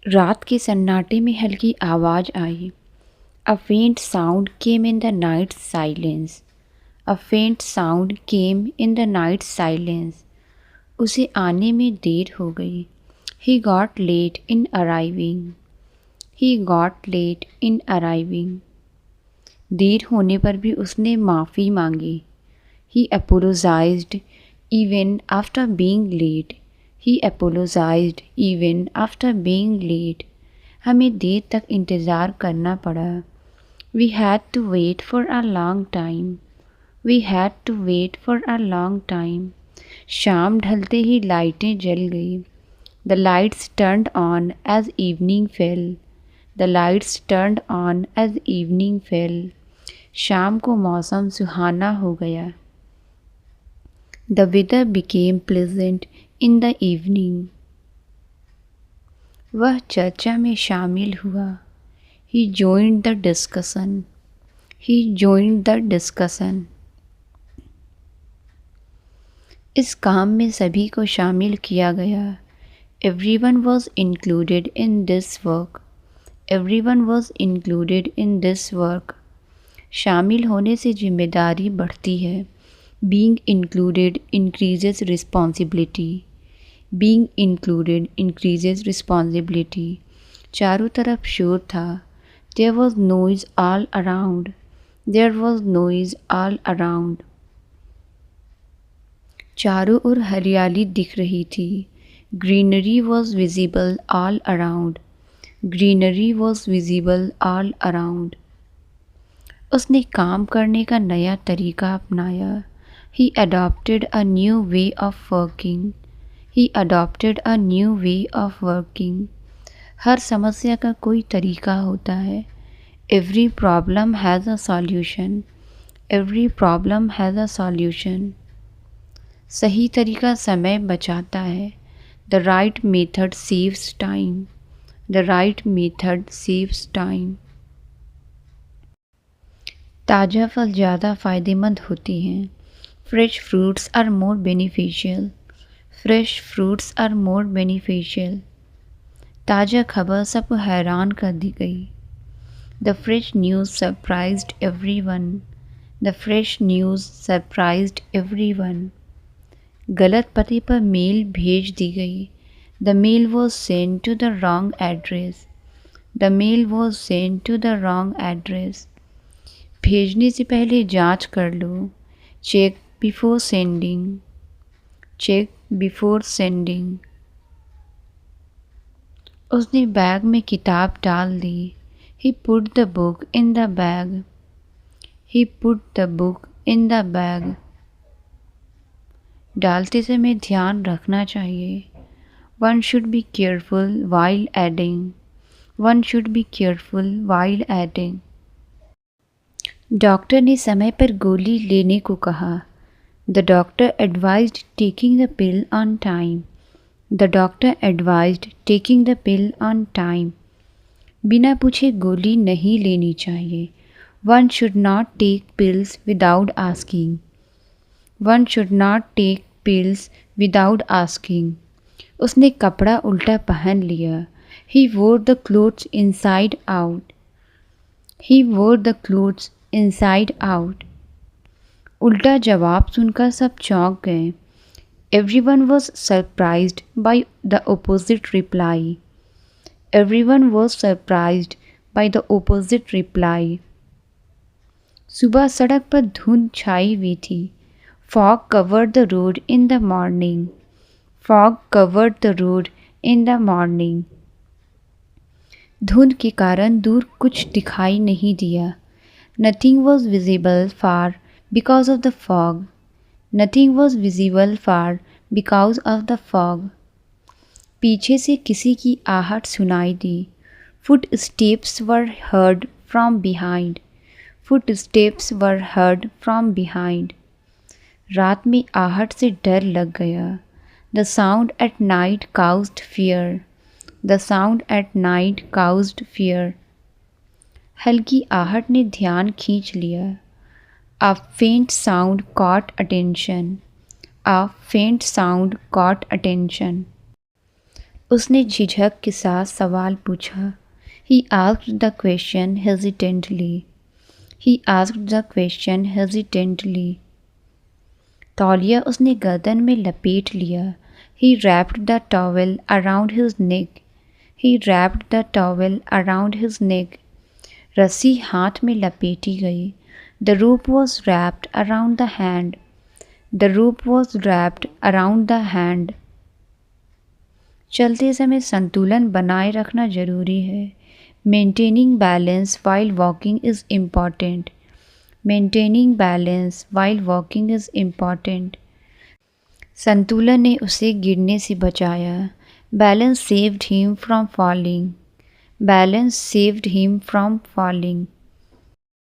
रात के सन्नाटे में हल्की आवाज़ आई। A faint sound came in the night silence. A faint sound came in the night silence. उसे आने में देर हो गई। He got late in arriving. He got late in arriving. देर होने पर भी उसने माफ़ी मांगी। He apologised even after being late. He apologised even after being late. हमें देर तक इंतज़ार करना पड़ा। We had to wait for a long time. We had to wait for a long time. शाम ढलते ही लाइटें जल गई। The lights turned on as evening fell. The lights turned on as evening fell. शाम को मौसम सुहाना हो गया। The weather became pleasant in the evening. वह चर्चा में शामिल हुआ। He joined the discussion. He joined the discussion. इस काम में सभी को शामिल किया गया। Everyone was included in this work. Everyone was included in this work. शामिल होने से जिम्मेदारी बढ़ती है। Being included increases responsibility. Being included increases responsibility. चारों तरफ शोर था। There was noise all around. There was noise all around. चारों ओर हरियाली दिख रही थी। Greenery was visible all around. Greenery was visible all around. उसने काम करने का नया तरीका अपनाया। He adopted a new way of working. He adopted a new way of working. हर समस्या का कोई तरीका होता है। Every problem has a solution. Every problem has a solution. सही तरीका समय बचाता है। The right method saves time. The right method saves time. ताज़ा फल ज़्यादा फ़ायदेमंद होते हैं। Fresh fruits are more beneficial. Fresh fruits are more beneficial. ताज़ा खबर सबको हैरान कर दी गई। The fresh news surprised everyone. The fresh news surprised everyone. गलत पते पर मेल भेज दी गई। The mail was sent to the wrong address. The mail was sent to the wrong address. भेजने से पहले जांच कर लो। Check before sending. Check before sending. उसने बैग में किताब डाल दी। He put the book in the bag. He put the book in the bag. डालते समय ध्यान रखना चाहिए। One should be careful while adding. One should be careful while adding. Doctor ने समय पर गोली लेने को कहा। The doctor advised taking the pill on time. The doctor advised taking the pill on time. बिना पूछे गोली नहीं लेनी चाहिए। One should not take pills without asking. One should not take pills without asking. उसने कपड़ा उल्टा पहन लिया। He wore the clothes inside out. He wore the clothes inside out. उल्टा जवाब सुनकर सब चौंक गए। Everyone was surprised by the opposite reply. Everyone was surprised by the opposite reply. सुबह सड़क पर धुंध छाई हुई थी। Fog covered the road in the morning. Fog covered the road in the morning. धुंध के कारण दूर कुछ दिखाई नहीं दिया। Nothing was visible far because of the fog. Nothing was visible far because of the fog. पीछे से किसी की आहट सुनाई दी। Footsteps were heard from behind. Footsteps were heard from behind. रात में आहट से डर लग गया। The sound at night caused fear. The sound at night caused fear. हल्की आहट ने ध्यान खींच लिया। A faint sound caught attention. A faint sound caught attention. उसने झिझक के साथ सवाल पूछा। He asked the question hesitantly. He asked the question hesitantly. तौलिया उसने गर्दन में लपेट लिया। He wrapped the towel around his neck. He wrapped the towel around his neck. रस्सी हाथ में लपेटी गई। The rope was wrapped around the hand. The rope was wrapped around the hand. चलते समय संतुलन बनाए रखना जरूरी है। Maintaining balance while walking is important. Maintaining balance while walking is important. संतुलन ने उसे गिरने से बचाया। Balance saved him from falling. Balance saved him from falling.